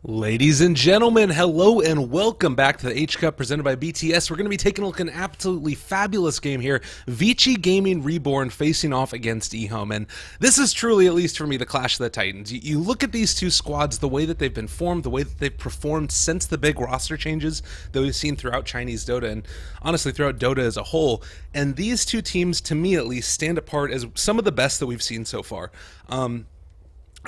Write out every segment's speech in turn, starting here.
Ladies and gentlemen, hello and welcome back to the H Cup presented by BTS. We're going to be taking a look at an absolutely fabulous game here. Vici Gaming Reborn facing off against EHOME. And this is truly, at least for me, the Clash of the Titans. You look at these two squads, the way that they've been formed, the way that they've performed since the big roster changes that we've seen throughout Chinese Dota and honestly throughout Dota as a whole. And these two teams, to me at least, stand apart as some of the best that we've seen so far.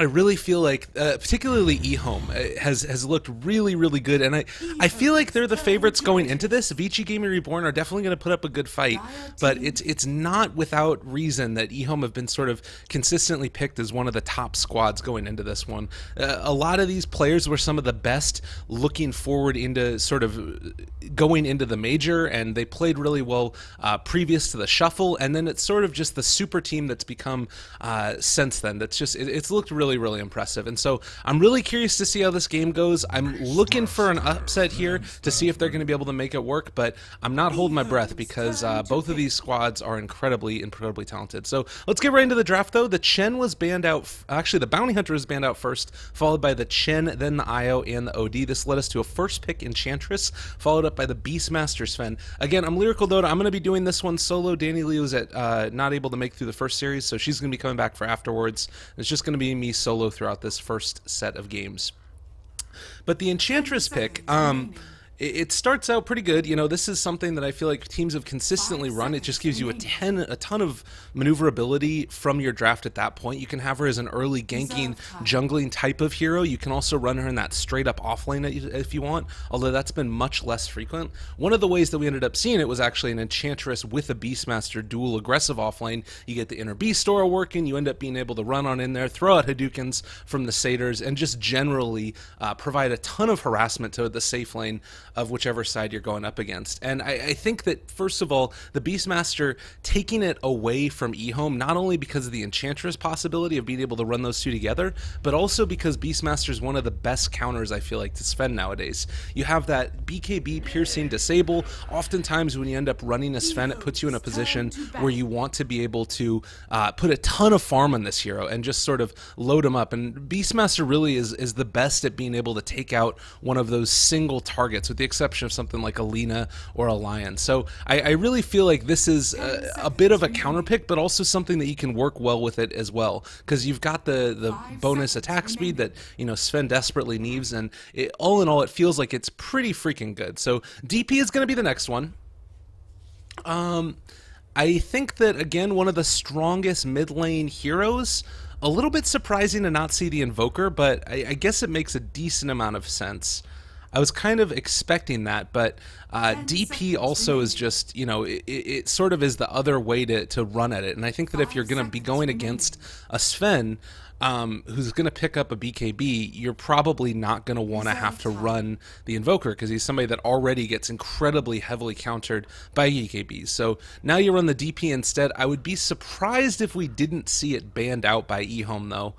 I really feel like, particularly EHOME, has looked really, really good, and I feel like they're the favorites going into this. Vici Gaming Reborn are definitely going to put up a good fight, but it's not without reason that EHOME have been sort of consistently picked as one of the top squads going into this one. A lot of these players were some of the best looking forward into sort of going into the major, and they played really well previous to the shuffle, and then it's sort of just the super team that's become since then. That's just it's looked really impressive, and so I'm really curious to see how this game goes. I'm looking for an upset here to see if they're going to be able to make it work, but I'm not holding my breath because both of these squads are incredibly talented. So let's get right into the draft though. The Chen was banned out, actually the Bounty Hunter was banned out first, followed by the Chen, then the IO, and the OD. This led us to a first pick Enchantress, followed up by the Beastmaster Sven. Again, I'm Lyrical Dota. I'm going to be doing this one solo. Danny Lee was not able to make through the first series, so she's going to be coming back for afterwards. It's just going to be me solo throughout this first set of games. But the Enchantress pick, it starts out pretty good. You know, this is something that I feel like teams have consistently run. It just gives you a ton of maneuverability from your draft at that point. You can have her as an early ganking, jungling type of hero. You can also run her in that straight up offlane if you want, although that's been much less frequent. One of the ways that we ended up seeing it was actually an Enchantress with a Beastmaster dual aggressive offlane. You get the inner Beast aura working, you end up being able to run on in there, throw out Hadoukens from the Satyrs, and just generally provide a ton of harassment to the safe lane of whichever side you're going up against. And I think that, first of all, the Beastmaster taking it away from EHOME, not only because of the Enchantress possibility of being able to run those two together, but also because Beastmaster is one of the best counters, I feel like, to Sven nowadays. You have that BKB piercing disable. Oftentimes when you end up running a Sven, it puts you in a position where you want to be able to put a ton of farm on this hero and just sort of load him up. And Beastmaster really is the best at being able to take out one of those single targets, with the exception of something like Alina or a Lion. So I really feel like this is a bit of a counter pick, but also something that you can work well with it as well, because you've got the bonus attack speed that, you know, Sven desperately needs, and all in all, it feels like it's pretty freaking good. So DP is going to be the next one. I think that, again, one of the strongest mid lane heroes. A little bit surprising to not see the Invoker, but I guess it makes a decent amount of sense. I was kind of expecting that, but DP also is just, you know, it sort of is the other way to run at it. And I think that if you're going to be going against a Sven who's going to pick up a BKB, you're probably not going to want to have to run the Invoker, because he's somebody that already gets incredibly heavily countered by BKBs. So now you run the DP instead. I would be surprised if we didn't see it banned out by EHOME, though.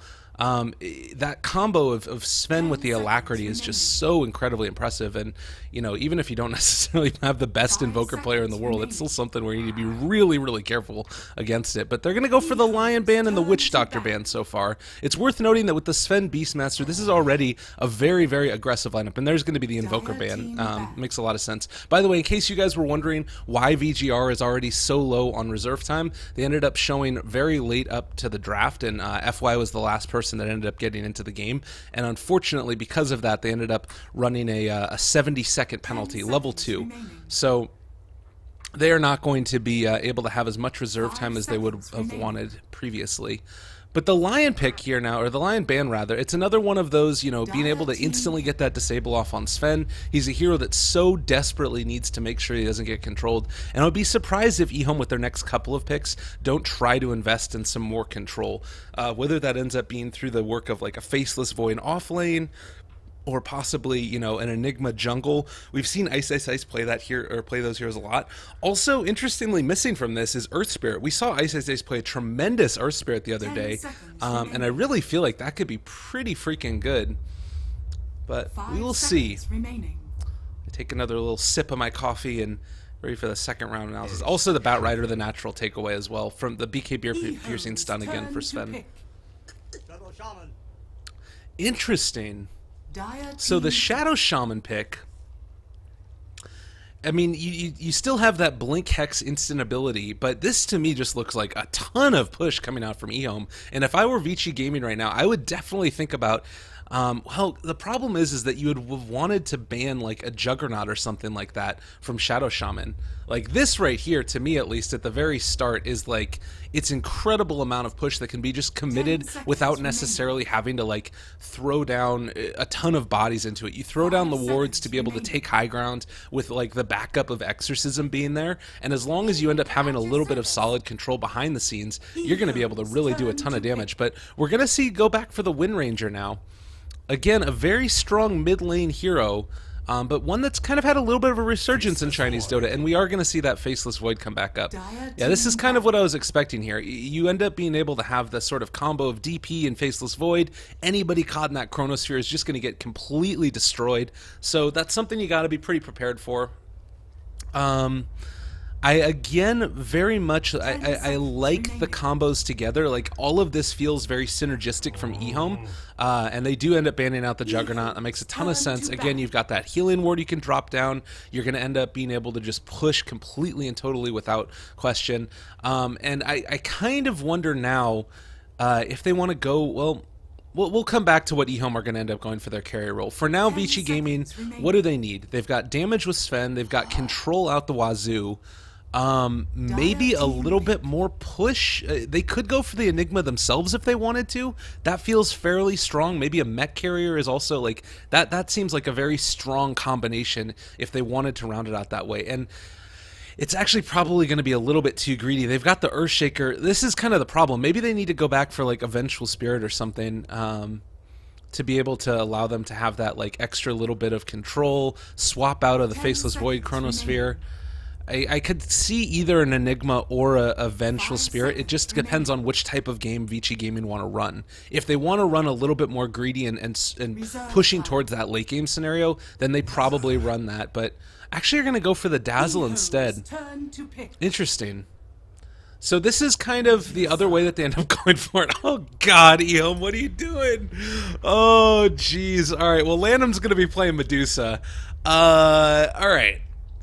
That combo of Sven with the alacrity is just so incredibly impressive, and you know, even if you don't necessarily have the best Invoker player in the world, it's still something where you need to be really careful against it. But they're going to go for the Lion ban and the Witch Doctor ban so far. It's worth noting that with the Sven Beastmaster, this is already a very aggressive lineup, and there's going to be the Invoker ban. Makes a lot of sense. By the way, in case you guys were wondering why vg.r is already so low on reserve time, they ended up showing very late up to the draft, and FY was the last person that ended up getting into the game, and unfortunately because of that they ended up running a 70-second penalty, level 2. So they are not going to be able to have as much reserve time as they would have wanted previously. But the Lion pick here now, or the Lion ban rather, it's another one of those, you know, being able to instantly get that disable off on Sven. He's a hero that so desperately needs to make sure he doesn't get controlled. And I would be surprised if EHOME with their next couple of picks don't try to invest in some more control. Whether that ends up being through the work of like a Faceless Void off lane, or possibly, you know, an Enigma jungle. We've seen Ice play that here, or play those heroes a lot. Also, interestingly, missing from this is Earth Spirit. We saw Ice play a tremendous Earth Spirit the other day, and I really feel like that could be pretty freaking good. But we will see. I take another little sip of my coffee and ready for the second round analysis. Also, the Batrider, the natural takeaway as well from the BK piercing stun again for Sven. Interesting. So the Shadow Shaman pick, I mean, you still have that Blink Hex instant ability, but this to me just looks like a ton of push coming out from EHOME. And if I were Vici Gaming right now, I would definitely think about, well, the problem is that you would have wanted to ban like a Juggernaut or something like that from Shadow Shaman. Like this right here, to me at least, at the very start, is like it's incredible amount of push that can be just committed without necessarily having to like throw down a ton of bodies into it. You throw down the wards to be able to take high ground with like the backup of Exorcism being there, and as long as you end up having a little bit of solid control behind the scenes, you're going to be able to really do a ton of damage. But we're going to see go back for the Wind Ranger now. Again, a very strong mid lane hero, but one that's kind of had a little bit of a resurgence in Chinese Dota, and we are going to see that Faceless Void come back up. Yeah, this is kind of what I was expecting here. You end up being able to have the sort of combo of DP and Faceless Void. Anybody caught in that Chronosphere is just going to get completely destroyed, so that's something you got to be pretty prepared for. I again very much I like the combos together. Like all of this feels very synergistic from EHOME, and they do end up banning out the Juggernaut. That makes a ton of sense. Again, you've got that healing ward you can drop down. You're going to end up being able to just push completely and totally without question. And I kind of wonder now if they want to go, well, we'll come back to what EHOME are going to end up going for their carry role. For now, Vici Gaming, what do they need? They've got damage with Sven. They've got control out the wazoo. Maybe a little bit more push. They could go for the Enigma themselves if they wanted to. That feels fairly strong. Maybe a mech carrier is also like that seems like a very strong combination if they wanted to round it out that way. And it's actually probably going to be a little bit too greedy. They've got the Earthshaker. This is kind of the problem. Maybe they need to go back for like a Vengeful Spirit or something, to be able to allow them to have that like extra little bit of control, swap out of the Faceless Void Chronosphere. I could see either an Enigma or a Vengeful Spirit. It just depends on which type of game Vici Gaming want to run. If they want to run a little bit more greedy and pushing towards that late game scenario, then they probably run that. But actually, you're going to go for the Dazzle instead. Interesting. So this is kind of the other way that they end up going for it. Oh God, EHOME, what are you doing? Oh jeez. All right. Well, Lanham's going to be playing Medusa. All right.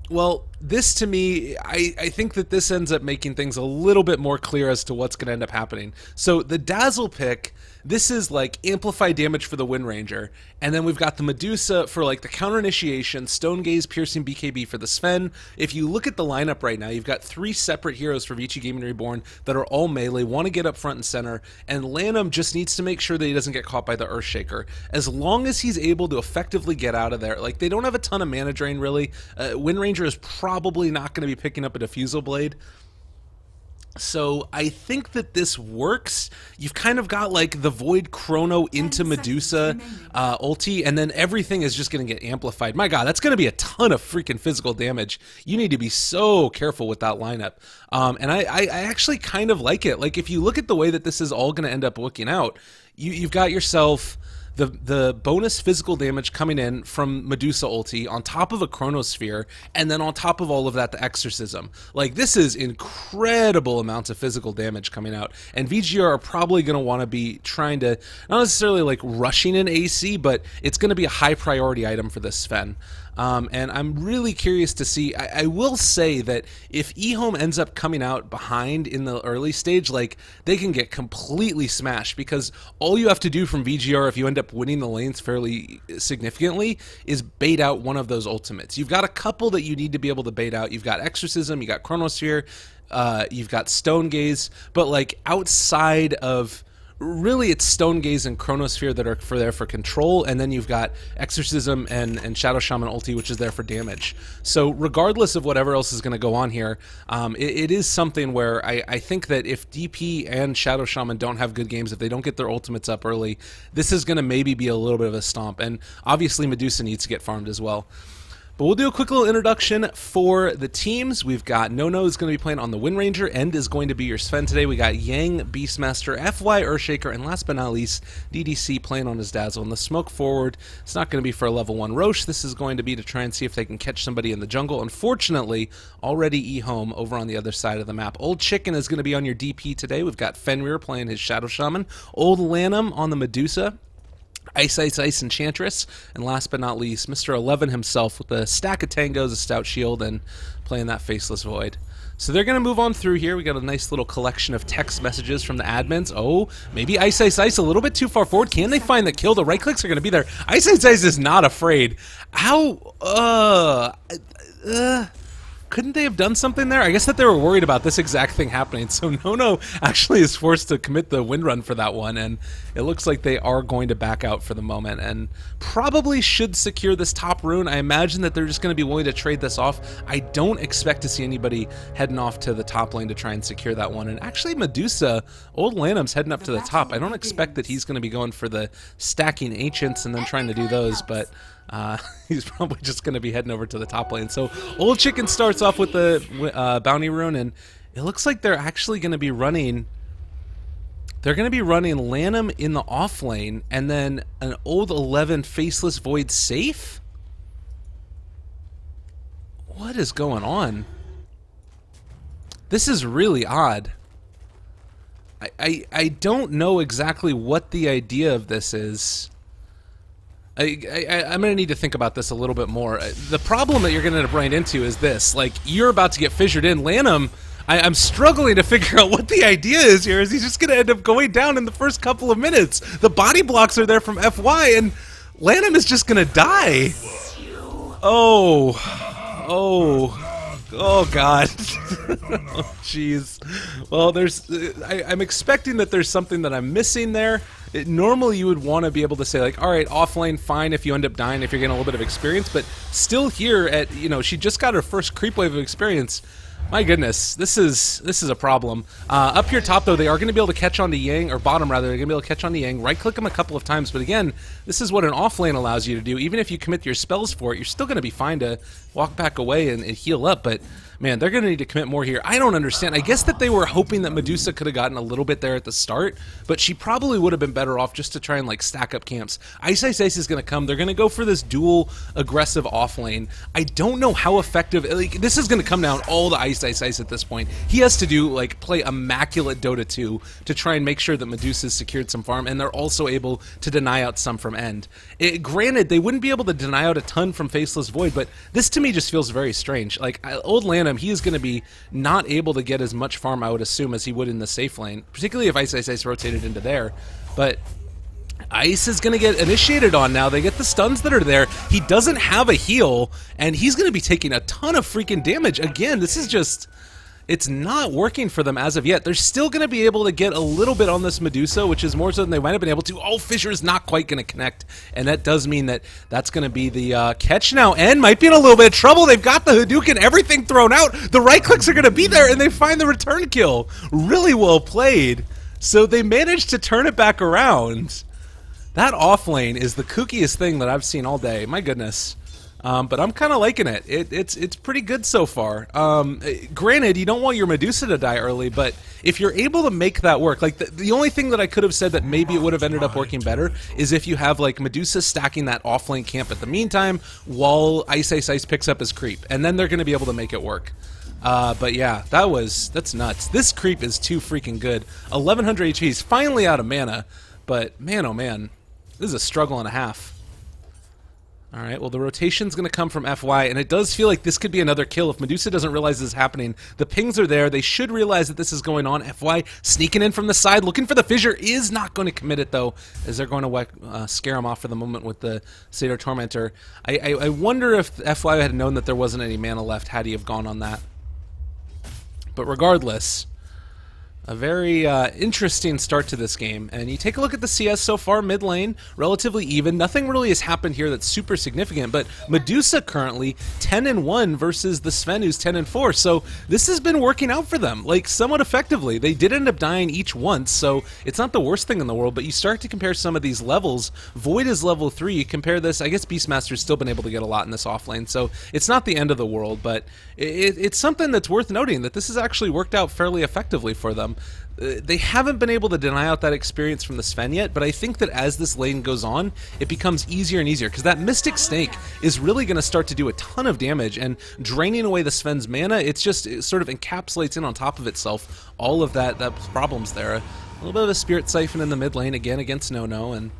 Well, this to me, I think that this ends up making things a little bit more clear as to what's going to end up happening. So the Dazzle pick, this is like amplify damage for the Wind Ranger, and then we've got the Medusa for like the counter initiation, Stone Gaze, Piercing BKB for the Sven. If you look at the lineup right now, you've got 3 separate heroes for Vici Gaming Reborn that are all melee, want to get up front and center, and Lanham just needs to make sure that he doesn't get caught by the Earthshaker. As long as he's able to effectively get out of there, like they don't have a ton of mana drain really. Wind Ranger is probably not going to be picking up a Diffusal Blade. So I think that this works. You've kind of got like the Void Chrono into Medusa ulti, and then everything is just going to get amplified. My God, that's going to be a ton of freaking physical damage. You need to be so careful with that lineup. And I actually kind of like it. Like if you look at the way that this is all going to end up working out, you've got yourself the bonus physical damage coming in from Medusa ulti on top of a Chronosphere, and then on top of all of that, the Exorcism. Like, this is incredible amounts of physical damage coming out, and VG.R are probably going to want to be trying to, not necessarily like rushing an AC, but it's going to be a high priority item for this Sven. And I'm really curious to see. I will say that if EHOME ends up coming out behind in the early stage, like, they can get completely smashed, because all you have to do from VG.R if you end up winning the lanes fairly significantly is bait out one of those ultimates. You've got a couple that you need to be able to bait out. You've got Exorcism, you got Chronosphere, you've got Stone Gaze, but like outside of, really, it's Stone Gaze and Chronosphere that are there for control, and then you've got Exorcism and Shadow Shaman ulti, which is there for damage. So regardless of whatever else is going to go on here, it is something where I think that if DP and Shadow Shaman don't have good games, if they don't get their ultimates up early, this is going to maybe be a little bit of a stomp. And obviously Medusa needs to get farmed as well. But we'll do a quick little introduction for the teams. We've got Nono is going to be playing on the Wind Ranger. End is going to be your Sven today. We got Yang, Beastmaster, FY, Earthshaker, and last but not least, DDC playing on his Dazzle. And the smoke forward, it's not going to be for a level 1 Roche. This is going to be to try and see if they can catch somebody in the jungle. Unfortunately, already EHOME over on the other side of the map. Old Chicken is going to be on your DP today. We've got Fenrir playing his Shadow Shaman. Old Lanham on the Medusa. Ice Ice Ice Enchantress, and last but not least, Mr. 11 himself with a stack of tangos, a stout shield, and playing that Faceless Void. So they're going to move on through here. We got a nice little collection of text messages from the admins. Oh, maybe Ice Ice Ice a little bit too far forward. Can they find the kill? The right clicks are going to be there. Ice Ice Ice is not afraid. How? Couldn't they have done something there? I guess that they were worried about this exact thing happening. So No actually is forced to commit the wind run for that one, and it looks like they are going to back out for the moment and probably should secure this top rune. I imagine that they're just going to be willing to trade this off. I don't expect to see anybody heading off to the top lane to try and secure that one. And actually Medusa, old Lanham's heading up to the top. I don't expect that he's going to be going for the stacking ancients and then trying to do those, but he's probably just going to be heading over to the top lane. So Old Chicken starts off with the bounty rune, and it looks like they're actually going to be running. They're going to be running Lanham in the off lane, and then an Old 11 Faceless Void safe. What is going on? This is really odd. I don't know exactly what the idea of this is. I'm going to need to think about this a little bit more. The problem that you're going to end up running into is this. Like, you're about to get fissured in. Lanham, I'm struggling to figure out what the idea is here. Is he just going to end up going down in the first couple of minutes? The body blocks are there from FY, and Lanham is just going to die. Oh, God. Oh, jeez. Well, I'm expecting that there's something that I'm missing there. Normally, you would want to be able to say, like, all right, off lane, fine if you end up dying, if you're getting a little bit of experience, but still here at, she just got her first creep wave of experience. My goodness, this is a problem. Up here top, though, they are going to be able to catch on to Yang, or bottom rather, they're going to be able to catch on to Yang, right-click him a couple of times, but again, this is what an off lane allows you to do. Even if you commit your spells for it, you're still going to be fine to walk back away and heal up, but man, they're going to need to commit more here. I don't understand. I guess that they were hoping that Medusa could have gotten a little bit there at the start, but she probably would have been better off just to try and, like, stack up camps. Ice Ice Ice is going to come. They're going to go for this dual aggressive off lane. I don't know how effective... Like, this is going to come down all to Ice Ice Ice at this point. He has to do, like, play immaculate Dota 2 to try and make sure that Medusa's secured some farm, and they're also able to deny out some from End. Granted, they wouldn't be able to deny out a ton from Faceless Void, but this to me just feels very strange. Like, old Lanham, he is going to be not able to get as much farm, I would assume, as he would in the safe lane, particularly if Ice Ice Ice rotated into there. But Ice is going to get initiated on now. They get the stuns that are there. He doesn't have a heal, and he's going to be taking a ton of freaking damage. Again, this is just... It's not working for them as of yet. They're still going to be able to get a little bit on this Medusa, which is more so than they might have been able to. Oh, Fissure is not quite going to connect, and that does mean that that's going to be the catch now. N might be in a little bit of trouble. They've got the Hadouken, everything thrown out. The right clicks are going to be there, and they find the return kill. Really well played. So they managed to turn it back around. That off lane is the kookiest thing that I've seen all day. My goodness. But I'm kind of liking it. It's pretty good so far. Granted, you don't want your Medusa to die early, but if you're able to make that work, like the only thing that I could have said that maybe it would have ended up working better is if you have like Medusa stacking that offlane camp at the meantime while Ice Ice Ice picks up his creep, and then they're going to be able to make it work. But yeah, that's nuts. This creep is too freaking good. 1100 HP. He's finally out of mana, but man, oh man, this is a struggle and a half. Alright, well the rotation's going to come from FY, and it does feel like this could be another kill if Medusa doesn't realize this is happening. The pings are there. They should realize that this is going on. FY sneaking in from the side, looking for the fissure, is not going to commit it though, as they're going to scare him off for the moment with the Satyr Tormentor. I wonder if FY had known that there wasn't any mana left had he have gone on that. But regardless... A very interesting start to this game, and you take a look at the CS so far, mid lane, relatively even. Nothing really has happened here that's super significant, but Medusa currently 10-1 versus the Sven who's 10-4, so this has been working out for them, like, somewhat effectively. They did end up dying each once, so it's not the worst thing in the world, but you start to compare some of these levels. Void is level 3, you compare this, I guess Beastmaster's still been able to get a lot in this offlane, so it's not the end of the world, but it's something that's worth noting, that this has actually worked out fairly effectively for them. They haven't been able to deny out that experience from the Sven yet, but I think that as this lane goes on, it becomes easier and easier, because that Mystic Snake is really going to start to do a ton of damage, and draining away the Sven's mana, it sort of encapsulates in on top of itself all of that problems there. A little bit of a Spirit Siphon in the mid lane, again against No-No, and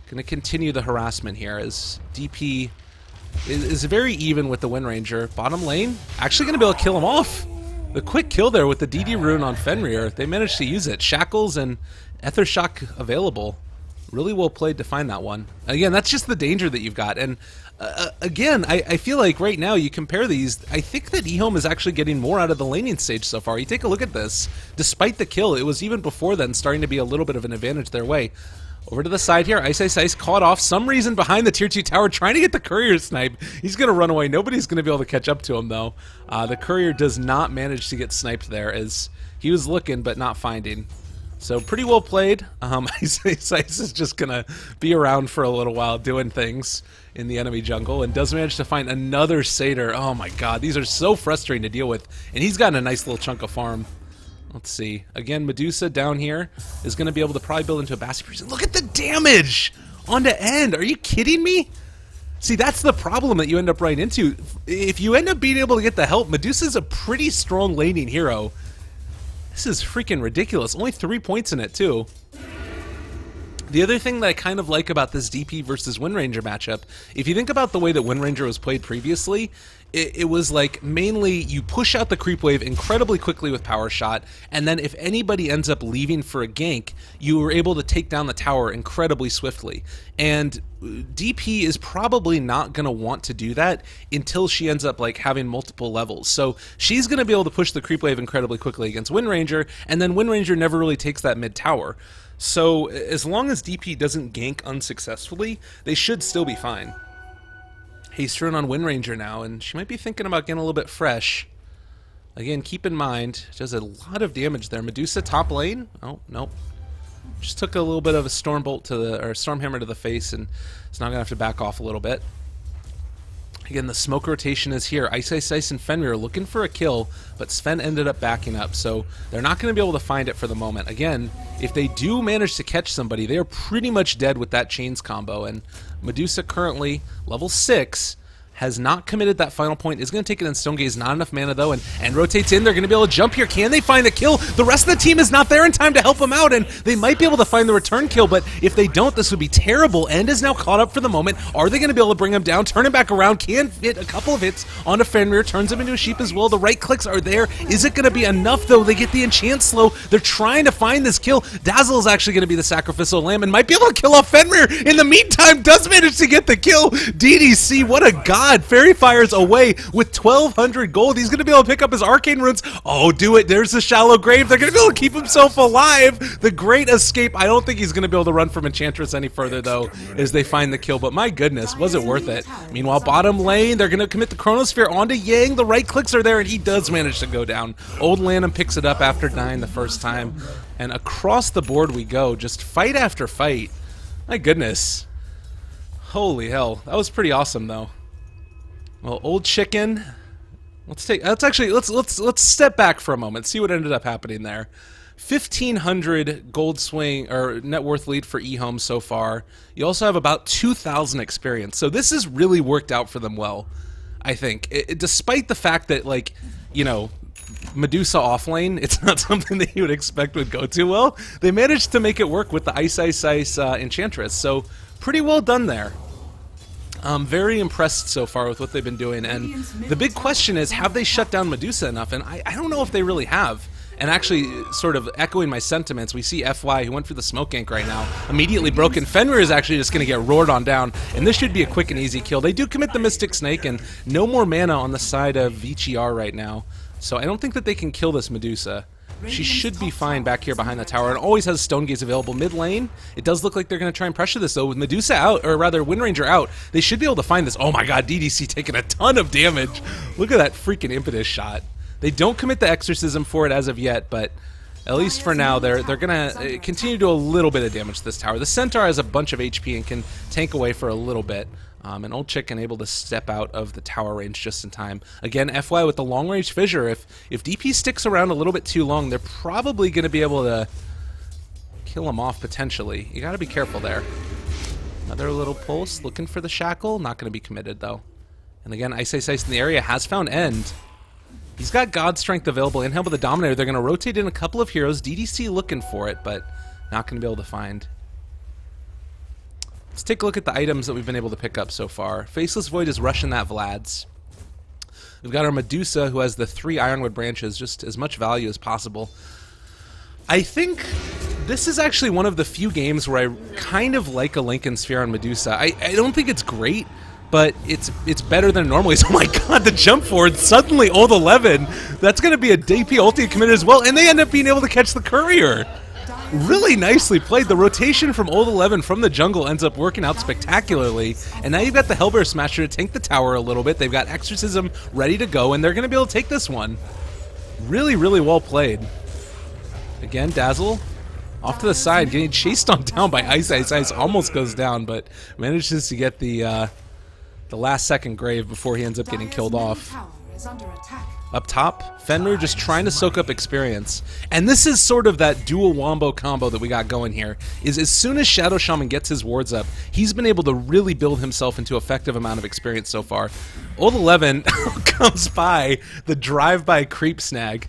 Going to continue the harassment here as DP is very even with the Wind Ranger. Bottom lane, actually going to be able to kill him off. The quick kill there with the DD rune on Fenrir. They managed to use it. Shackles and Ether Shock available. Really well played to find that one. Again, that's just the danger that you've got. And again, I feel like right now you compare these, I think that EHOME is actually getting more out of the laning stage so far. You take a look at this. Despite the kill, it was even before then starting to be a little bit of an advantage their way. Over to the side here, Ice caught off some reason behind the tier 2 tower trying to get the courier snipe. He's going to run away. Nobody's going to be able to catch up to him though. The courier does not manage to get sniped there as he was looking but not finding. So pretty well played. Ice is just going to be around for a little while doing things in the enemy jungle and does manage to find another satyr. Oh my god, these are so frustrating to deal with. And he's gotten a nice little chunk of farm. Let's see. Again, Medusa down here is going to be able to probably build into a Bastion Priest. Look at the damage on the end. Are you kidding me? See, that's the problem that you end up running into. If you end up being able to get the help, Medusa's a pretty strong laning hero. This is freaking ridiculous. Only 3 points in it, too. The other thing that I kind of like about this DP versus Wind Ranger matchup, if you think about the way that Wind Ranger was played previously, it was like mainly you push out the creep wave incredibly quickly with Power Shot, and then if anybody ends up leaving for a gank, you were able to take down the tower incredibly swiftly. And DP is probably not going to want to do that until she ends up like having multiple levels. So she's going to be able to push the creep wave incredibly quickly against Wind Ranger, and then Wind Ranger never really takes that mid tower. So as long as DP doesn't gank unsuccessfully, they should still be fine. Haste rune on Wind Ranger now, and she might be thinking about getting a little bit fresh. Again, keep in mind, does a lot of damage there. Medusa top lane. Oh, nope. Just took a little bit of a Stormbolt to the, or Stormhammer to the face, and it's now gonna have to back off a little bit. Again, the smoke rotation is here. Ice and Fenrir are looking for a kill, but Sven ended up backing up, so they're not going to be able to find it for the moment. Again, if they do manage to catch somebody, they are pretty much dead with that chains combo, and Medusa currently, level 6, has not committed that final point, is going to take it in Stone Gaze, not enough mana though, and rotates in. They're going to be able to jump here. Can they find the kill? The rest of the team is not there in time to help them out, and they might be able to find the return kill, but if they don't, this would be terrible. End is now caught up for the moment. Are they going to be able to bring him down, turn him back around? Can fit a couple of hits onto Fenrir, turns him into a sheep as well. The right clicks are there. Is it going to be enough though? They get the enchant slow. They're trying to find this kill. Dazzle is actually going to be the sacrificial lamb and might be able to kill off Fenrir. In the meantime, does manage to get the kill. DDC, what a god. Fairy Fire away with 1,200 gold. He's going to be able to pick up his arcane runes. Oh, do it. There's the shallow grave. They're going to be able to keep himself alive. The great escape. I don't think he's going to be able to run from Enchantress any further, though, as they find the kill. But my goodness, was it worth it? Meanwhile, bottom lane, they're going to commit the Chronosphere onto Yang. The right clicks are there, and he does manage to go down. Old Lanham picks it up after dying the first time. And across the board we go. Just fight after fight. My goodness. Holy hell. That was pretty awesome, though. Well, old chicken. Let's step back for a moment. See what ended up happening there. 1,500 gold swing or net worth lead for EHOME so far. You also have about 2,000 experience. So this has really worked out for them well, I think. Despite the fact that, like, you know, Medusa offlane, it's not something that you would expect would go too well. They managed to make it work with the Ice Enchantress. So pretty well done there. I'm very impressed so far with what they've been doing, and the big question is, have they shut down Medusa enough? And I don't know if they really have. And actually, sort of echoing my sentiments, we see FY, who went for the smoke gank right now, immediately broken. Fenrir is actually just going to get roared on down, and this should be a quick and easy kill. They do commit the Mystic Snake, and no more mana on the side of vg.r right now, so I don't think that they can kill this Medusa. She should be fine back here behind the tower, and always has Stone Gaze available mid lane. It does look like they're going to try and pressure this, though. With Medusa out, or rather Wind Ranger out, they should be able to find this. Oh my god, DDC taking a ton of damage. Look at that freaking impetus shot. They don't commit the exorcism for it as of yet, but at least for now, they're going to continue to do a little bit of damage to this tower. The Centaur has a bunch of HP and can tank away for a little bit. An old chicken able to step out of the tower range just in time. Again, FY with the long range fissure. If DP sticks around a little bit too long, they're probably going to be able to kill him off potentially. You got to be careful there. Another little pulse, looking for the shackle. Not going to be committed though. And again, Ice in the area has found End. He's got God Strength available in him with the Dominator. They're going to rotate in a couple of heroes. DDC looking for it, but not going to be able to find. Let's take a look at the items that we've been able to pick up so far. Faceless Void is rushing that Vlad's. We've got our Medusa, who has the 3 Ironwood branches, just as much value as possible. I think this is actually one of the few games where I kind of like a Lincoln Sphere on Medusa. I don't think it's great, but it's better than normally. So, oh my god, the jump forward, suddenly old 11. That's going to be a DP ulti committed as well, and they end up being able to catch the courier. Really nicely played. The rotation from old 11 from the jungle ends up working out spectacularly, and now you've got the Hellbear Smasher to tank the tower a little bit. They've got Exorcism ready to go, and they're going to be able to take this one. Really, really well played. Again, Dazzle off to the side, getting chased on down by Ice. Ice almost goes down, but manages to get the last second grave before he ends up getting killed off. Up top, Fenrir just trying to soak up experience. And this is sort of that dual wombo combo that we got going here, is as soon as Shadow Shaman gets his wards up, he's been able to really build himself into effective amount of experience so far. Old 11 comes by the drive-by creep snag.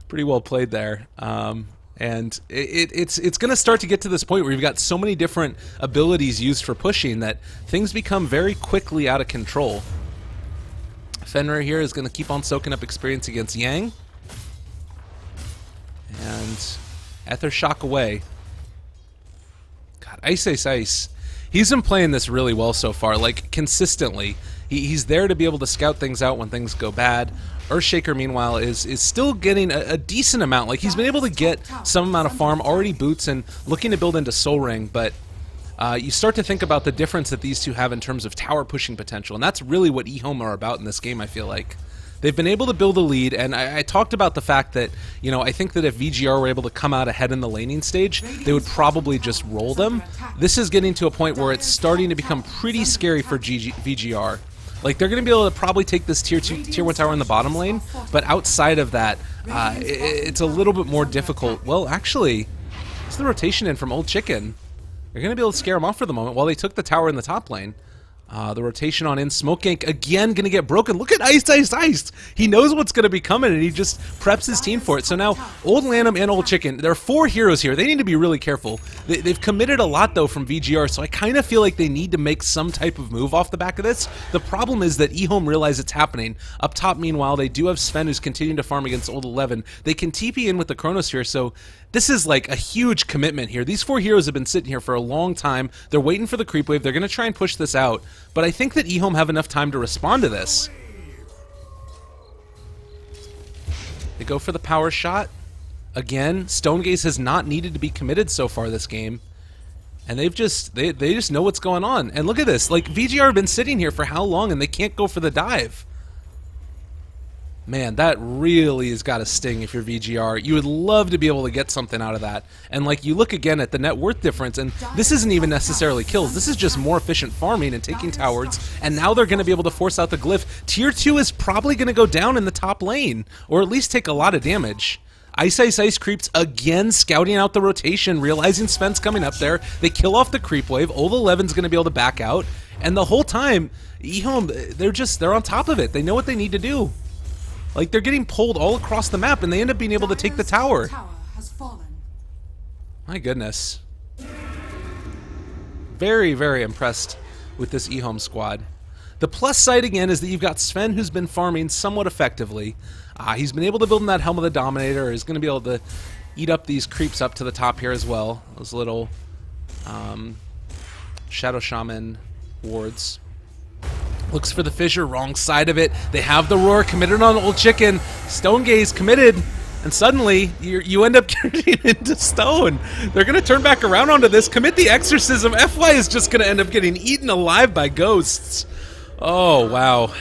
Pretty well played there. And it's going to start to get to this point where you've got so many different abilities used for pushing that things become very quickly out of control. Fenrir here is going to keep on soaking up experience against Yang. And Ether Shock away. God, Ice. He's been playing this really well so far, like consistently. He's there to be able to scout things out when things go bad. Earthshaker, meanwhile, is still getting a decent amount. Like, he's been able to get some amount of farm, already boots, and looking to build into Soul Ring, but you start to think about the difference that these two have in terms of tower pushing potential, and that's really what EHOME are about in this game, I feel like. They've been able to build a lead, and I talked about the fact that, you know, I think that if VG.R were able to come out ahead in the laning stage, they would probably just roll them. This is getting to a point where it's starting to become pretty scary for VG.R. Like, they're going to be able to probably take this tier 1 tower in the bottom lane, but outside of that, it's a little bit more difficult. Well, actually, it's the rotation in from Old Chicken. They're going to be able to scare him off for the moment while they took the tower in the top lane. The rotation on in. Smoke Gank again going to get broken. Look at Ice. He knows what's going to be coming, and he just preps his team for it. So now, Old Lanham and Old Chicken, there are 4 heroes here. They need to be really careful. They've committed a lot, though, from VG.R, so I kind of feel like they need to make some type of move off the back of this. The problem is that EHOME realize it's happening. Up top, meanwhile, they do have Sven, who's continuing to farm against Old 11. They can TP in with the Chronosphere, so this is like a huge commitment here. These 4 heroes have been sitting here for a long time. They're waiting for the creep wave. They're going to try and push this out. But I think that EHOME have enough time to respond to this. They go for the power shot. Again, Stonegaze has not needed to be committed so far this game. And they just know what's going on. And look at this. Like, VG.R have been sitting here for how long and they can't go for the dive? Man, that really has got to sting if you're VG.R. You would love to be able to get something out of that. And like, you look again at the net worth difference, and this isn't even necessarily kills. This is just more efficient farming and taking towers, and now they're going to be able to force out the glyph. Tier 2 is probably going to go down in the top lane, or at least take a lot of damage. Ice creeps again, scouting out the rotation, realizing Sven's coming up there. They kill off the creep wave. Old 11's going to be able to back out, and the whole time, EHOME, they're on top of it. They know what they need to do. Like, they're getting pulled all across the map, and they end up being able to take the tower. My goodness. Very, very impressed with this EHOME squad. The plus side, again, is that you've got Sven, who's been farming somewhat effectively. He's been able to build in that Helm of the Dominator, is going to be able to eat up these creeps up to the top here as well. Those little Shadow Shaman wards. Looks for the fissure, wrong side of it. They have the roar committed on Old Chicken. Stonegaze committed, and suddenly you end up getting into stone. They're going to turn back around onto this, commit the exorcism. FY is just going to end up getting eaten alive by ghosts. Oh, wow.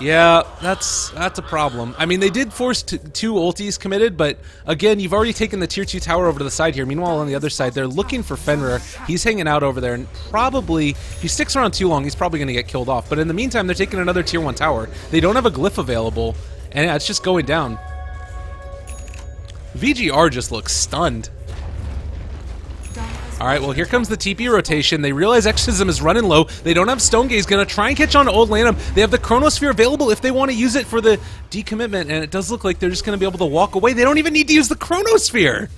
Yeah, that's a problem. I mean, they did force 2 ultis committed, but again, you've already taken the tier 2 tower over to the side here. Meanwhile, on the other side, they're looking for Fenrir. He's hanging out over there, and probably, if he sticks around too long, he's probably going to get killed off. But in the meantime, they're taking another tier 1 tower. They don't have a glyph available, and yeah, it's just going down. VG.R just looks stunned. Alright, well, here comes the TP rotation. They realize Exorcism is running low. They don't have Stonegaze. Gonna try and catch on to Old Lanham. They have the Chronosphere available if they want to use it for the decommitment, and it does look like they're just gonna be able to walk away. They don't even need to use the Chronosphere!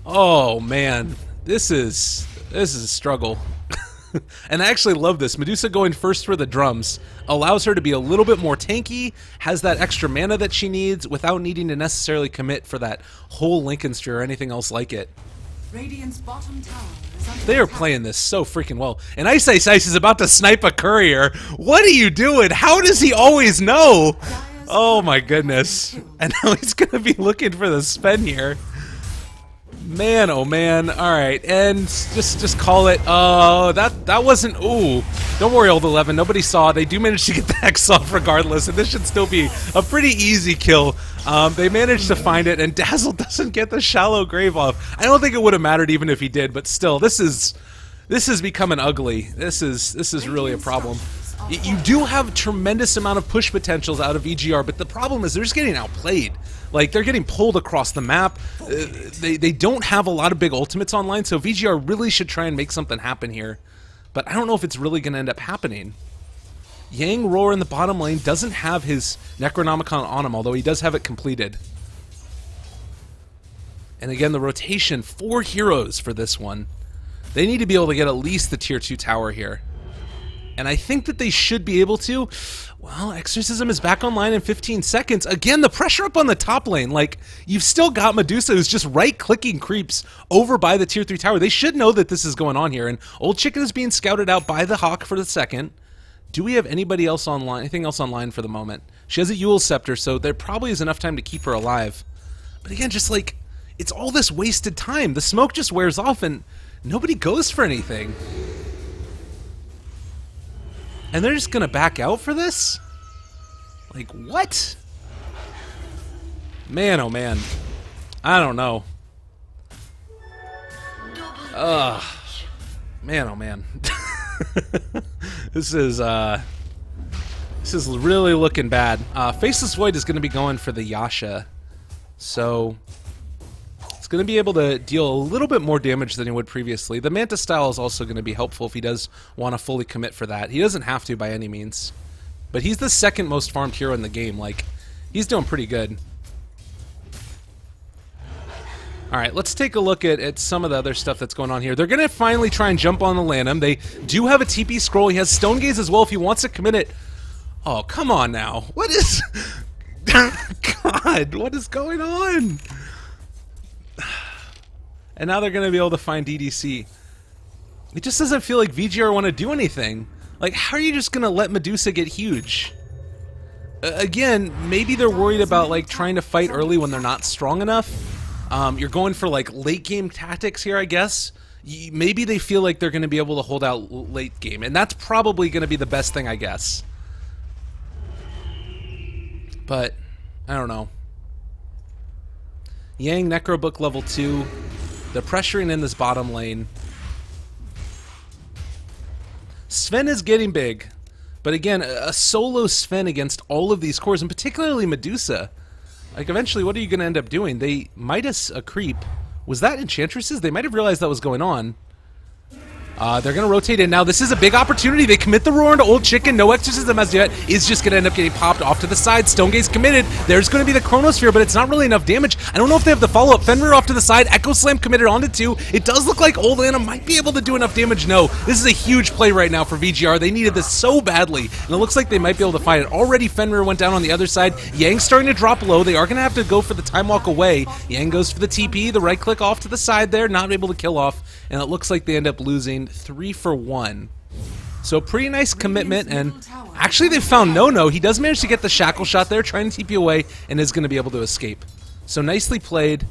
Oh, man. This is This is a struggle. And I actually love this. Medusa going first for the drums allows her to be a little bit more tanky, has that extra mana that she needs without needing to necessarily commit for that whole Lincoln Sphere or anything else like it. Radiant's bottom tower is under They are attack. playing this so freaking well. And Ice Ice Ice is about to snipe a courier. What are you doing? How does he always know? Oh my goodness. And now he's going to be looking for the Sven here. Man, oh man. Alright, and just call it. Oh, that wasn't. Ooh. Don't worry, Old 11. Nobody saw. They do manage to get the Hex off regardless, and this should still be a pretty easy kill. They managed to find it, and Dazzle doesn't get the shallow grave off. I don't think it would have mattered even if he did, but still, this is becoming ugly. This is really a problem. You do have tremendous amount of push potentials out of VGR, but the problem is they're just getting outplayed. Like, they're getting pulled across the map. They don't have a lot of big ultimates online, so VGR really should try and make something happen here. But I don't know if it's really going to end up happening. Yang Roar in the bottom lane doesn't have his Necronomicon on him, although he does have it completed. And again, the rotation, 4 heroes for this one. They need to be able to get at least the tier 2 tower here. And I think that they should be able to. Well, Exorcism is back online in 15 seconds. Again, the pressure up on the top lane. Like, you've still got Medusa who's just right-clicking creeps over by the tier 3 tower. They should know that this is going on here. And Old Chicken is being scouted out by the Hawk for the second. Do we have anybody else online? Anything else online for the moment? She has a Yule Scepter, so there probably is enough time to keep her alive. But again, just like, it's all this wasted time. The smoke just wears off and nobody goes for anything. And they're just gonna back out for this? Like, what? Man, oh man. I don't know. Ugh. Man, oh man. This is really looking bad. Faceless Void is gonna be going for the Yasha. So it's going to be able to deal a little bit more damage than he would previously. The Manta style is also going to be helpful if he does want to fully commit for that. He doesn't have to by any means. But he's the second most farmed hero in the game. Like, he's doing pretty good. Alright, let's take a look at some of the other stuff that's going on here. They're going to finally try and jump on the Lanham. They do have a TP scroll. He has Stone Gaze as well if he wants to commit it. Oh, come on now. What is... God, what is going on? And now they're going to be able to find DDC. It just doesn't feel like VGR want to do anything. Like, how are you just going to let Medusa get huge? Again, maybe they're worried about, like, trying to fight early when they're not strong enough. You're going for, like, late game tactics here, I guess. Maybe they feel like they're going to be able to hold out late game. And that's probably going to be the best thing, I guess. But, I don't know. Yang Necrobook level 2. They're pressuring in this bottom lane. Sven is getting big. But again, a solo Sven against all of these cores, and particularly Medusa. Like, eventually, what are you going to end up doing? They Midas a creep. Was that Enchantresses? They might have realized that was going on. They're going to rotate in now. This is a big opportunity. They commit the Roar into Old Chicken. No Exorcism as yet. Is just going to end up getting popped off to the side. Stone Gaze committed. There's going to be the Chronosphere, but it's not really enough damage. I don't know if they have the follow-up. Fenrir off to the side. Echo Slam committed onto 2. It does look like Old Anna might be able to do enough damage. No, this is a huge play right now for VGR. They needed this so badly, and it looks like they might be able to find it. Already Fenrir went down on the other side. Yang's starting to drop low. They are going to have to go for the Time Walk away. Yang goes for the TP. The right click off to the side there. Not able to kill off, and it looks like they end up losing 3-for-1. So pretty nice commitment, and actually they found No. He does manage to get the shackle shot there, trying to TP away, and is going to be able to escape. So nicely played.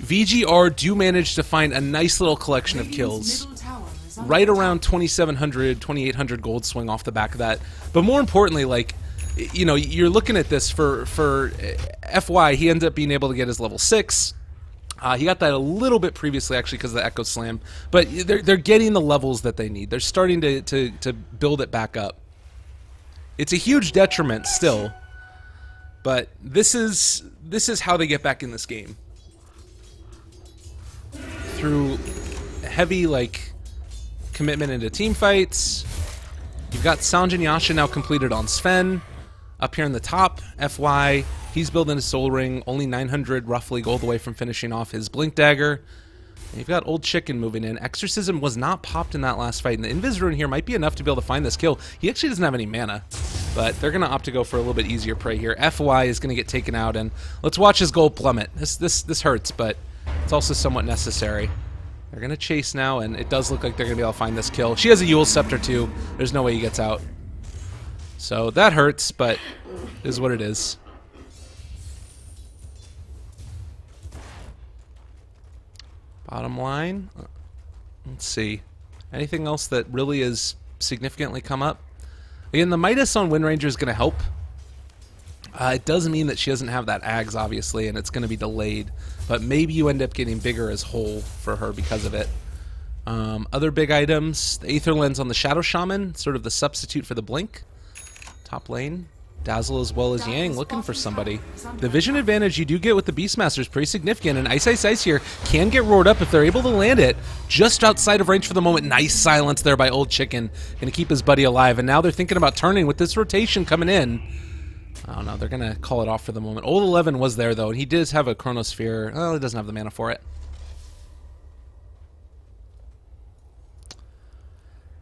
VGR do manage to find a nice little collection of kills. Right around 2,700, 2,800 gold swing off the back of that. But more importantly, like, you know, you're looking at this for FY, he ends up being able to get his level 6. He got that a little bit previously, actually, because of the Echo Slam. But they're getting the levels that they need. They're starting to build it back up. It's a huge detriment still, but this is how they get back in this game. Through heavy, like, commitment into team fights. You've got Sanjin Yasha now completed on Sven. Up here in the top, FY, he's building a Soul Ring, only 900 roughly gold away from finishing off his Blink Dagger. You've got Old Chicken moving in. Exorcism was not popped in that last fight, and the Invis Rune here might be enough to be able to find this kill. He actually doesn't have any mana, but they're going to opt to go for a little bit easier prey here. FY is going to get taken out, and let's watch his gold plummet. This hurts, but it's also somewhat necessary. They're going to chase now, and it does look like they're going to be able to find this kill. She has a Yule Scepter, too. There's no way he gets out. So that hurts, but it is what it is. Bottom line, let's see. Anything else that really is significantly come up? Again, the Midas on Wind Ranger is going to help. It does mean that she doesn't have that Ags, obviously, and it's going to be delayed. But maybe you end up getting bigger as whole for her because of it. Other big items, the Aether Lens on the Shadow Shaman, sort of the substitute for the Blink. Top lane. Dazzle as well as Yang looking for somebody. The vision advantage you do get with the Beastmaster is pretty significant, and Ice Ice Ice here can get roared up if they're able to land it just outside of range for the moment. Nice silence there by Old Chicken. Going to keep his buddy alive, and now they're thinking about turning with this rotation coming in. I don't know, they're going to call it off for the moment. Old 11 was there, though, and he does have a Chronosphere. Oh, he doesn't have the mana for it.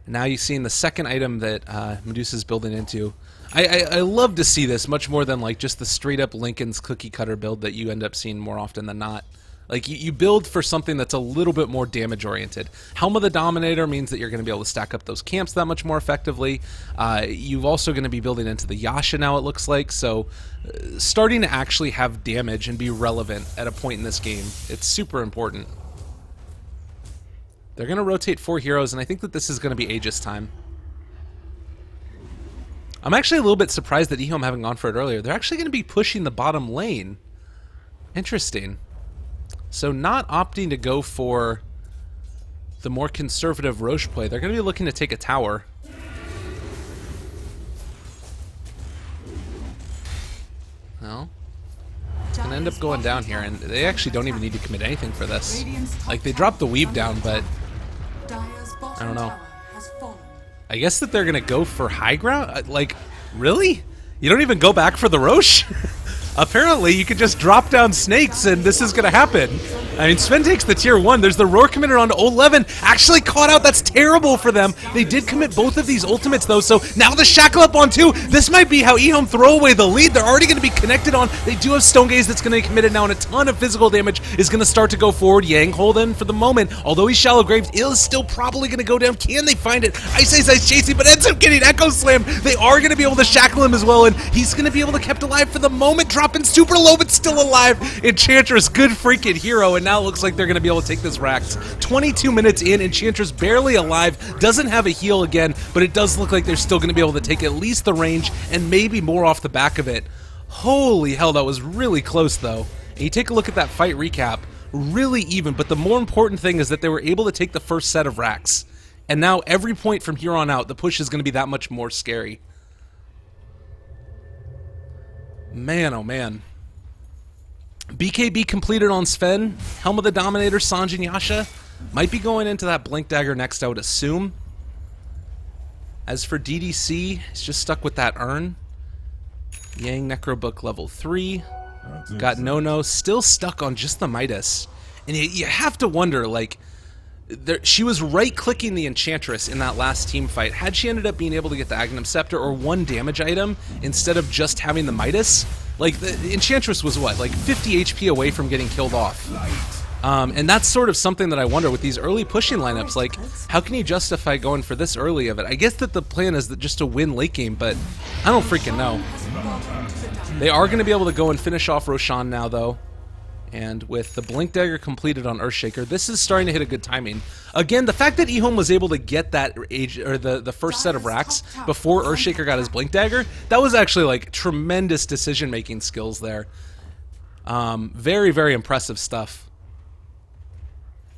Now you've seen the second item that Medusa's building into. I love to see this much more than like just the straight up Lincoln's cookie cutter build that you end up seeing more often than not. Like you build for something that's a little bit more damage oriented. Helm of the Dominator means that you're going to be able to stack up those camps that much more effectively. You've also going to be building into the Yasha now, it looks like. So starting to actually have damage and be relevant at a point in this game, it's super important. They're going to rotate 4 heroes, and I think that this is going to be Aegis time. I'm actually a little bit surprised that EHOME haven't gone for it earlier. They're actually going to be pushing the bottom lane. Interesting. So not opting to go for the more conservative Roche play. They're going to be looking to take a tower. Well, it's going to end up going down here, and they actually don't even need to commit anything for this. Like, they dropped the weave down, but I don't know. I guess that they're going to go for high ground? Like, really? You don't even go back for the Roche? Apparently, you could just drop down snakes and this is going to happen. I mean, Sven takes the tier 1. There's the roar committed onto Old 11. Actually caught out. That's terrible for them. They did commit both of these ultimates, though, so now the shackle up on 2. This might be how EHOME throw away the lead. They're already going to be connected on. They do have Stone Gaze that's going to be committed now, and a ton of physical damage is going to start to go forward. Yang holding for the moment. Although he's Shallow Graves, is still probably going to go down. Can they find it? Ice Ice Ice chasing, but ends up getting Echo Slam. They are going to be able to shackle him as well, and he's going to be able to kept alive for the moment, dropping super low, but still alive. Enchantress, good freaking hero, and now it looks like they're going to be able to take this Rax. 22 minutes in, Enchantress barely alive, doesn't have a heal again, but it does look like they're still going to be able to take at least the range and maybe more off the back of it. Holy hell, that was really close, though. And you take a look at that fight recap, really even, but the more important thing is that they were able to take the first set of Rax. And now every point from here on out, the push is going to be that much more scary. Man, oh man. BKB completed on Sven. Helm of the Dominator, Sanj and Yasha might be going into that Blink Dagger next, I would assume. As for DDC, he's just stuck with that Urn. Yang Necrobook level 3. Got No-No, still stuck on just the Midas. And you have to wonder, like, she was right-clicking the Enchantress in that last team fight. Had she ended up being able to get the Agnum Scepter or one damage item instead of just having the Midas, like, the Enchantress was what, like 50 HP away from getting killed off. And that's sort of something that I wonder with these early pushing lineups, like, how can you justify going for this early of it? I guess that the plan is just to win late game, but I don't freaking know. They are going to be able to go and finish off Roshan now, though. And with the Blink Dagger completed on Earthshaker, this is starting to hit a good timing. Again, the fact that EHOME was able to get that the first set of racks before Earthshaker got his Blink Dagger, that was actually like tremendous decision-making skills there. Very, very impressive stuff.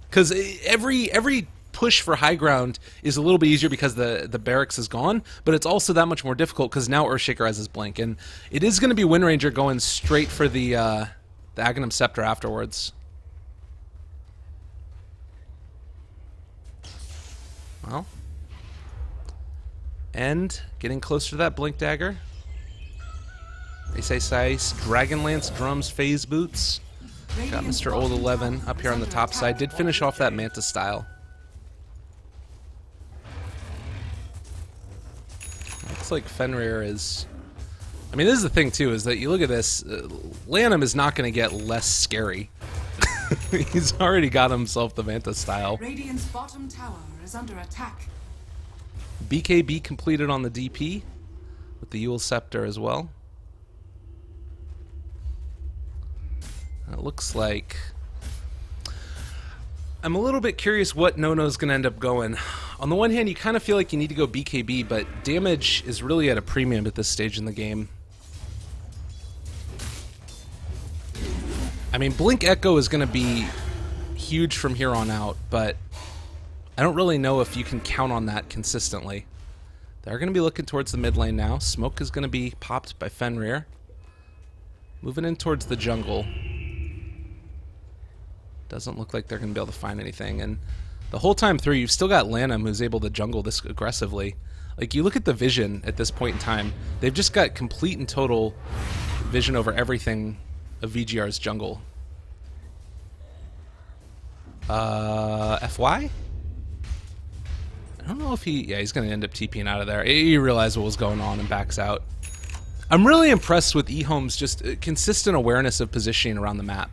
Because every push for high ground is a little bit easier because the barracks is gone, but it's also that much more difficult because now Earthshaker has his Blink, and it is going to be Wind Ranger going straight for the Agnum Scepter afterwards. Well, and getting closer to that Blink Dagger. They say Sice, Dragonlance, Drums, Phase Boots. Got Mr. Old 11 up here on the top side. Did finish off that Manta style. Looks like Fenrir is... I mean, this is the thing, too, is that you look at this, Lanham is not going to get less scary. He's already got himself the Manta style. Radiant's bottom tower is under attack. BKB completed on the DP with the Yule Scepter as well. It looks like... I'm a little bit curious what Nono's going to end up going. On the one hand, you kind of feel like you need to go BKB, but damage is really at a premium at this stage in the game. I mean, Blink Echo is going to be huge from here on out, but I don't really know if you can count on that consistently. They're going to be looking towards the mid lane now. Smoke is going to be popped by Fenrir. Moving in towards the jungle. Doesn't look like they're going to be able to find anything. And the whole time through, you've still got Lanham who's able to jungle this aggressively. Like, you look at the vision at this point in time, they've just got complete and total vision over everything of VGR's jungle. FY? I don't know if he... Yeah, he's going to end up TPing out of there. He realized what was going on and backs out. I'm really impressed with EHOME's just consistent awareness of positioning around the map.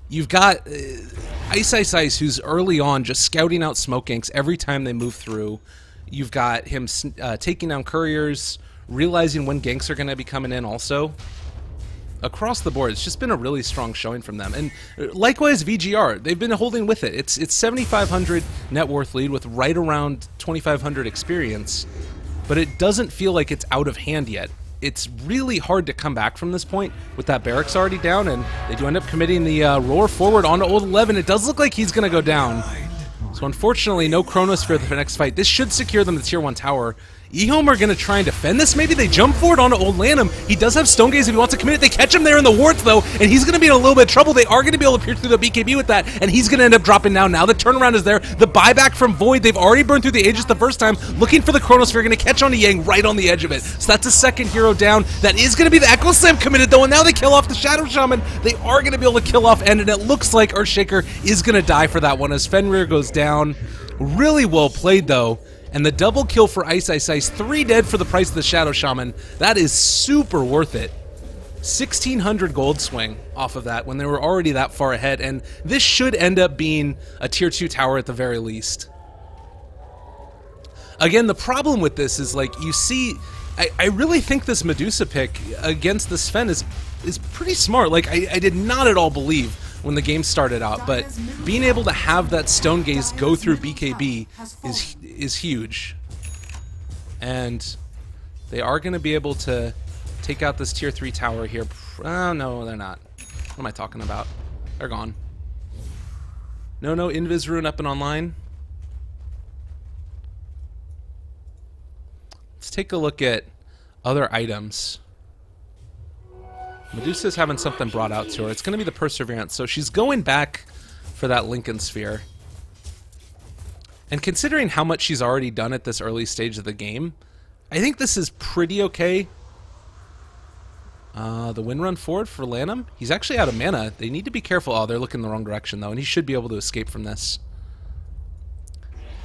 You've got Ice, who's early on just scouting out smoke ganks every time they move through. You've got him taking down couriers, realizing when ganks are going to be coming in also. Across the board, it's just been a really strong showing from them. And likewise, VG.R, they've been holding with it. It's 7,500 net worth lead with right around 2,500 experience, but it doesn't feel like it's out of hand yet. It's really hard to come back from this point with that barracks already down, and they do end up committing the roar forward onto Old 11. It does look like he's going to go down. So unfortunately, no Chronosphere for the next fight. This should secure them the Tier 1 tower. EHOME are going to try and defend this. Maybe they jump forward onto Old Lanham. He does have Stone Gaze if he wants to commit it. They catch him there in the wards, though, and he's going to be in a little bit of trouble. They are going to be able to pierce through the BKB with that, and he's going to end up dropping down. Now the turnaround is there. The buyback from Void. They've already burned through the Aegis the first time, looking for the Chronosphere. Going to catch onto Yang right on the edge of it. So that's a second hero down. That is going to be the Echo Slam committed, though, and now they kill off the Shadow Shaman. They are going to be able to kill off End, and it looks like Earthshaker is going to die for that one as Fenrir goes down. Really well played, though. And the double kill for Ice, 3 dead for the price of the Shadow Shaman. That is super worth it. 1,600 gold swing off of that when they were already that far ahead, and this should end up being a Tier 2 tower at the very least. Again, the problem with this is, like, you see, I really think this Medusa pick against the Sven is pretty smart. Like, I did not at all believe when the game started out, but being able to have that Stone Gaze go through BKB is huge. And they are going to be able to take out this Tier 3 tower here. Oh, no, they're not. What am I talking about? They're gone. No, Invis Rune up and online. Let's take a look at other items. Medusa's having something brought out to her. It's going to be the Perseverance, so she's going back for that Lincoln Sphere. And considering how much she's already done at this early stage of the game, I think this is pretty okay. The wind run forward for Lanham. He's actually out of mana. They need to be careful. Oh, they're looking the wrong direction, though, and he should be able to escape from this.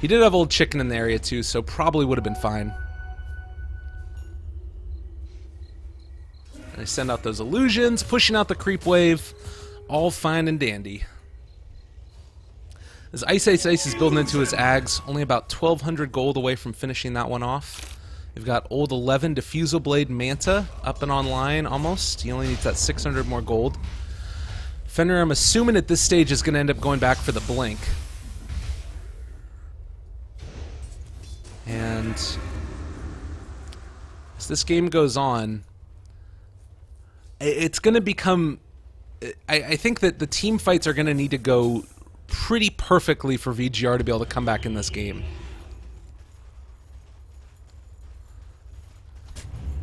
He did have Old Chicken in the area, too, so probably would have been fine. They send out those illusions, pushing out the creep wave, all fine and dandy. As Ice is building into his Ags, only about 1,200 gold away from finishing that one off. We've got Old 11 Diffusal Blade Manta up and online almost. He only needs that 600 more gold. Fenrir, I'm assuming at this stage, is going to end up going back for the Blink. And as this game goes on, it's going to become... I think that the team fights are going to need to go pretty perfectly for VGR to be able to come back in this game.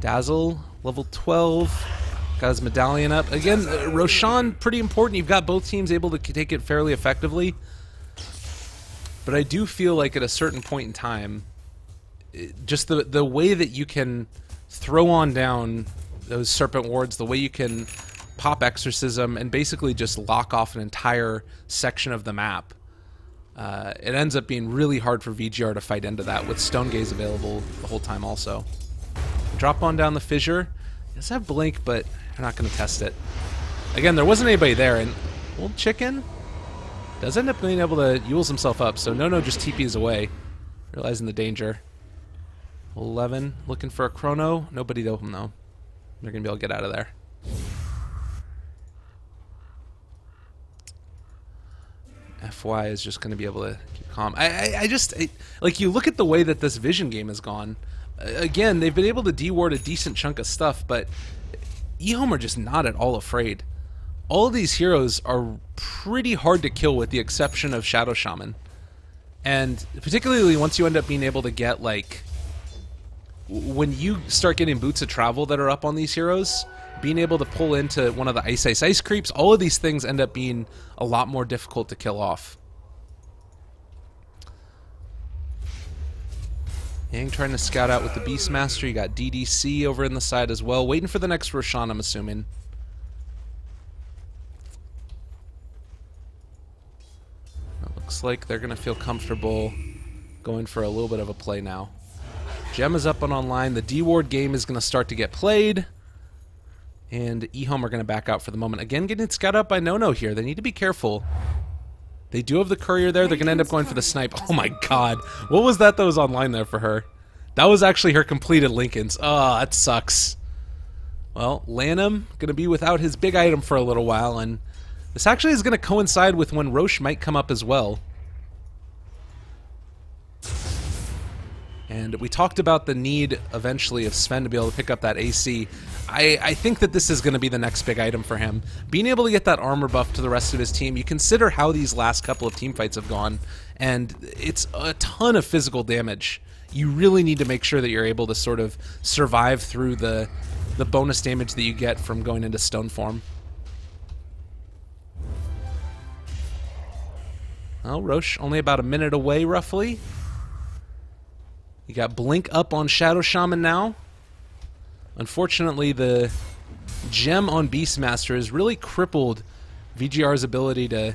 Dazzle, level 12. Got his medallion up. Again, Roshan, pretty important. You've got both teams able to take it fairly effectively. But I do feel like at a certain point in time, just the way that you can throw on down those Serpent Wards, the way you can pop Exorcism and basically just lock off an entire section of the map, it ends up being really hard for VG.R to fight into that with Stone Gaze available the whole time also. Drop on down the fissure. Does have blink, but they're not going to test it. Again, there wasn't anybody there, and Old Chicken does end up being able to Yules himself up, so No just TPs away, realizing the danger. 11 looking for a chrono. Nobody to them though. They're going to be able to get out of there. FY is just going to be able to keep calm. Like, you look at the way that this Vision game has gone. Again, they've been able to deward a decent chunk of stuff, but EHOME are just not at all afraid. All of these heroes are pretty hard to kill with the exception of Shadow Shaman. And particularly once you end up being able to get, like, when you start getting boots of travel that are up on these heroes, being able to pull into one of the ice creeps, all of these things end up being a lot more difficult to kill off. Yang trying to scout out with the Beastmaster. You got DDC over in the side as well, waiting for the next Roshan, I'm assuming. It looks like they're going to feel comfortable going for a little bit of a play now. Gem is up and online. The D-Ward game is going to start to get played. And EHOME are going to back out for the moment. Again, getting scouted up by No here. They need to be careful. They do have the courier there. They're going to end up going for the snipe. Oh my god. What was that was online there for her? That was actually her completed Lincolns. Oh, that sucks. Well, Lanham going to be without his big item for a little while. And this actually is going to coincide with when Roche might come up as well. And we talked about the need eventually of Sven to be able to pick up that AC. I think that this is going to be the next big item for him. Being able to get that armor buff to the rest of his team, you consider how these last couple of team fights have gone, and it's a ton of physical damage. You really need to make sure that you're able to sort of survive through the bonus damage that you get from going into stone form. Well, Roche only about a minute away, roughly. You got Blink up on Shadow Shaman now. Unfortunately, the gem on Beastmaster has really crippled VG.R's ability to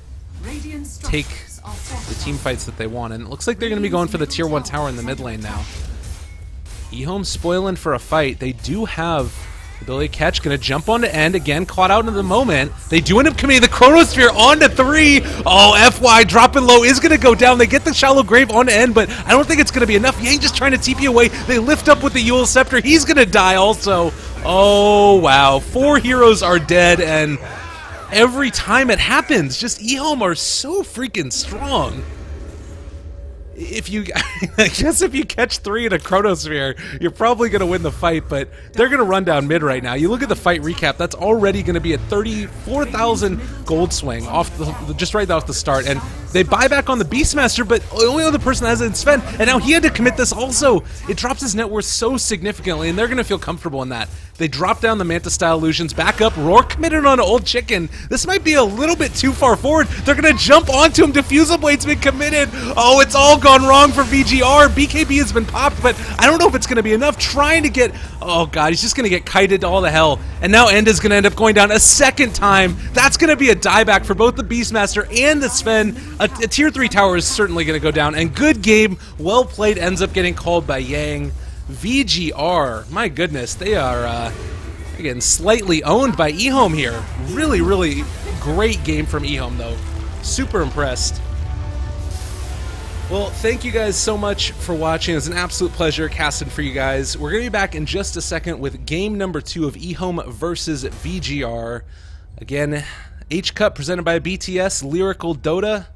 take the team fights that they want. And it looks like they're going to be going for the tier 1 tower in the mid lane now. EHOME spoiling for a fight. They do have the ability to catch. Going to jump onto end. Again, caught out in the moment. They do end up committing the Chronosphere onto 3. Oh, FY dropping low is going to go down. They get the Shallow Grave onto end, but I don't think it's going to be enough. Yang just trying to TP away. They lift up with the Yule Scepter. He's going to die also. Oh, wow. 4 heroes are dead, and every time it happens, just EHOME are so freaking strong. If you, I guess if you catch 3 in a Chronosphere, you're probably going to win the fight, but they're going to run down mid right now. You look at the fight recap, that's already going to be a 34,000 gold swing off just right off the start, and they buy back on the Beastmaster, but the only other person that has it is Sven, and now he had to commit this also. It drops his net worth so significantly, and they're going to feel comfortable in that. They drop down the Manta-style illusions, back up, Roar committed on Old Chicken. This might be a little bit too far forward. They're going to jump onto him. Diffusal Blade's been committed. Oh, it's all gone wrong for VG.R. BKB has been popped, but I don't know if it's going to be enough. Trying to get, oh god, he's just going to get kited to all the hell. And now End is going to end up going down a second time. That's going to be a dieback for both the Beastmaster and the Sven. A tier 3 tower is certainly going to go down. And good game, well played, ends up getting called by Yang. VG.R, my goodness, they are getting slightly owned by EHOME here. Really, really great game from EHOME, though. Super impressed. Well, thank you guys so much for watching. It was an absolute pleasure casting for you guys. We're going to be back in just a second with game number 2 of EHOME versus VG.R. Again, H-Cup presented by BTS, Lyrical Dota,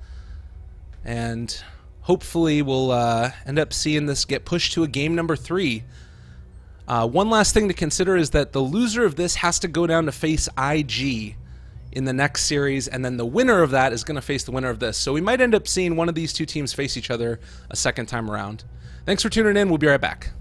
and hopefully we'll end up seeing this get pushed to a game number 3. One last thing to consider is that the loser of this has to go down to face IG in the next series, and then the winner of that is going to face the winner of this. So we might end up seeing one of these two teams face each other a second time around. Thanks for tuning in. We'll be right back.